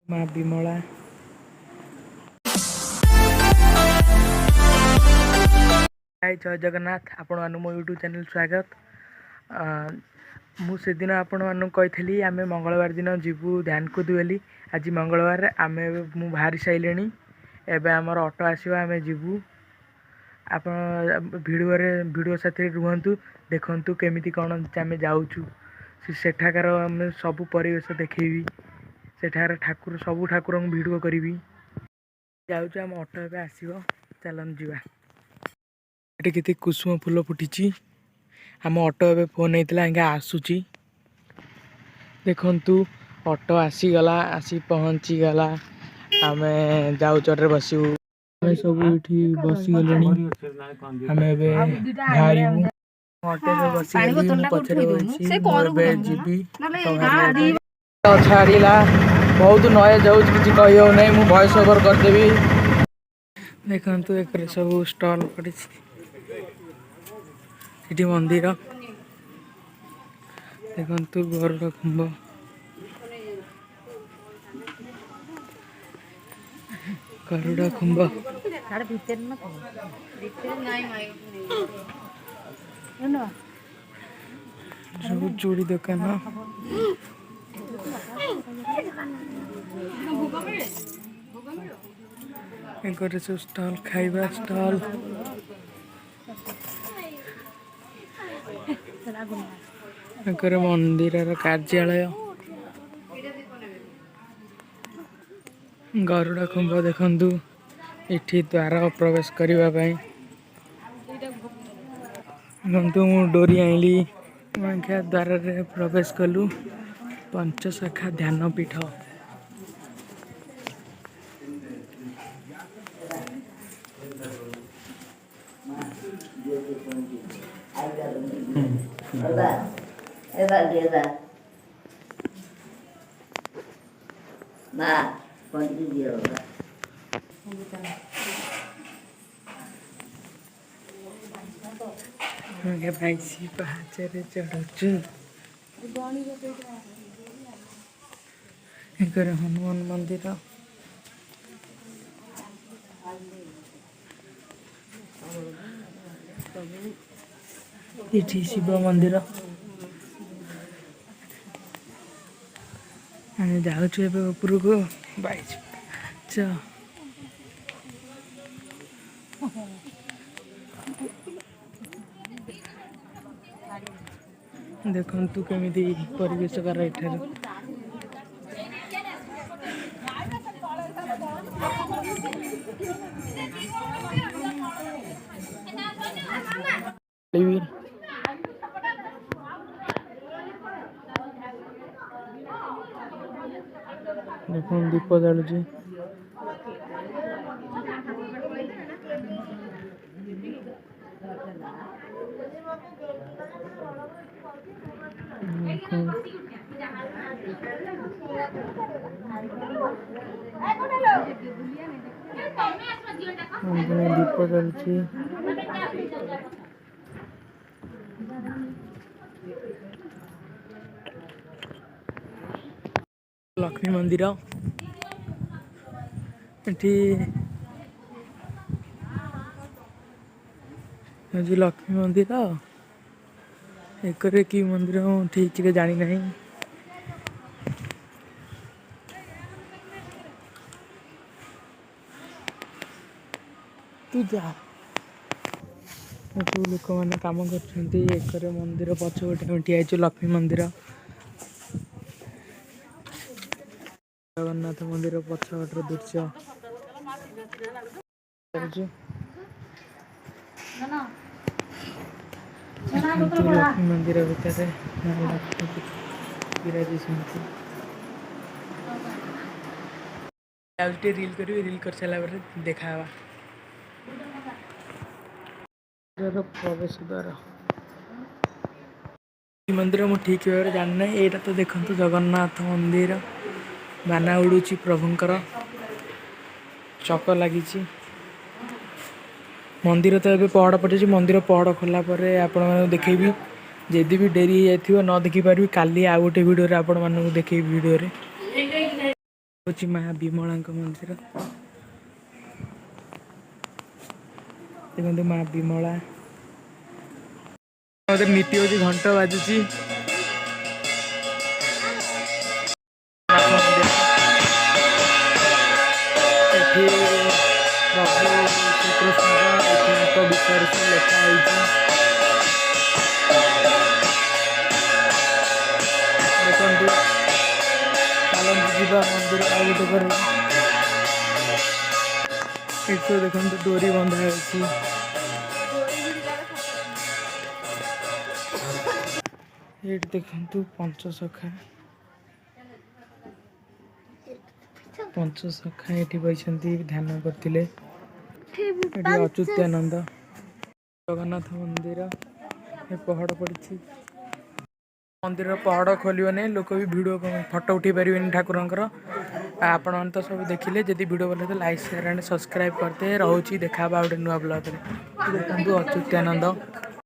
माँ विमला। जय जगन्नाथ, आपण मानू मो यूट्यूब चैनल स्वागत। मु दिन आपण मानू कही आम मंगलवार दिन जीवु ध्यान कुद बोली। आज मंगलवार आम मु बाहरी सारे एवं आमर ऑटो आसवा आम जीवु। आप वीडियो साथी रुहतु देखु केमी कौन आम जाऊँ सेठाकार आम सब परिवेश देखेबी। सेठार ठाकुर सबू ठाकुर भिडियो करी जाऊँ आम ऑटो एवं आसो चलन जा। ये केते कुसुम फूल फुटी आम ऑटो एवं फोन होता है आसूची देखु ऑटो आसीगला आसी पहुँची गला। आम जाऊे बसू सब ये बसीगले आम बाहर ऑटो बसीगली पचर बसी जीवी छाड़ा बहुत नॉइज जाऊँ कि कही हो नहीं मुझे वॉइस ओवर करदेवी। देखु एक सब स्टॉल पड़ी मंदिर देखु गरुड़ खुंब गरुड़ खुंब सब चूड़ी दुकान सब स्टॉल खाइबा स्टॉल मंदिर कार्यालय गरुड़ खुंब देखु ये द्वार प्रवेश करने मु डोरी आईली द्वार प्रवेश कलु पंचशाखा ध्यान पीठ। भाई पहाचे चढ़ु हनुमान मंदिर ये शिव मंदिर आम जाऊँ उपर को बाइज देखु केमी परिवेश कार एठार देखो दीप जलुची दीप जलुची लक्ष्मी मंदिर ये लक्ष्मी मंदिर एक कि मंदिर ठीक से जानी नहीं। तू जा लोक मैंने कम कर मंदिर पछ गोटे ठिया लक्ष्मी मंदिर जगन्नाथ मंदिर पछपटर दृश्य लक्ष्मी मंदिर भितर रील कर सारा देखा प्रवेश द्वार मंदिर मुझे ठीक भाव जानना यहाँ तो देखो जगन्नाथ मंदिर बाना उड़ूची प्रभुंकर चक लगी मंदिर तो ये पहड़ पड़े मंदिर पहड़ खोला आपण देखेबी जदि भी डेरी हो न देखी पारि काली आ गोटे वीडियो आपण मानक देखेबी वीडियो रे। हूँ माँ विमला मंदिर। देखो माँ विमला नीति हूँ घंट बाजुची। प्रभु श्रीकृष्ण इतिहास विषय से लिखाई। देखते चलते जीवा मंदिर आ गोटे देखते डोरी बंधा है। ये देखु पंचसखा ये बही ध्यान करते अच्युतानंद जगन्नाथ मंदिर पहाड़ पड़ी। मंदिर पहाड़ खोलियो नहीं लोक भी वीडियो फोटो उठे पारे ठाकुरंकर। आपण मैंने तो सब देखिले जदि वीडियो भले तो लाइक शेयर एंड सब्सक्राइब करते। रोचे देखा गोटे नुआ ब्लॉग। अच्युतानंद